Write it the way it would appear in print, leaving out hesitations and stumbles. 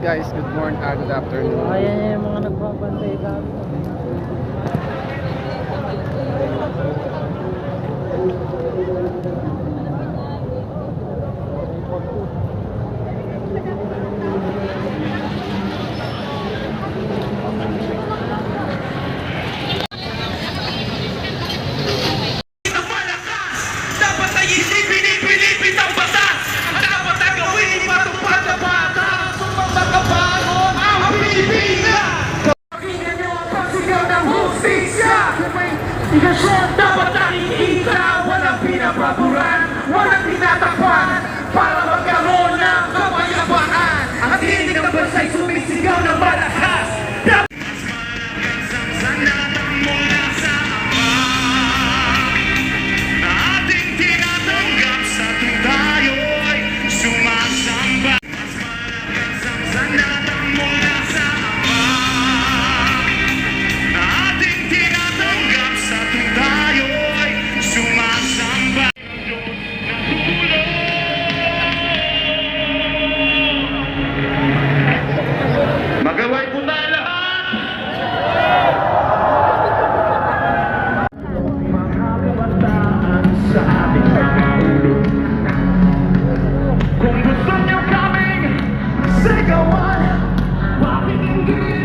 guys, good morning, good afternoon. Ayan yung mga nagbabantay dami. Dapat ay hindi pinipilipit ang batas. Dapat ang gawin ipatupad na batas. Sumapagkabangon ang Pilipinas. Pakinggan niyo ang pagsigaw ng hustisya. Dapat nakikita, walang pinapaguran, walang tinatakpan, para magkaroon ng kapayapaan. Ang tinig ng bansa'y sumisigaw ng malakas. Magaway po tayo lahat! Mga kabataan sa ating mga ulo, kung gusto niyo kaming sigawan, bakit hindi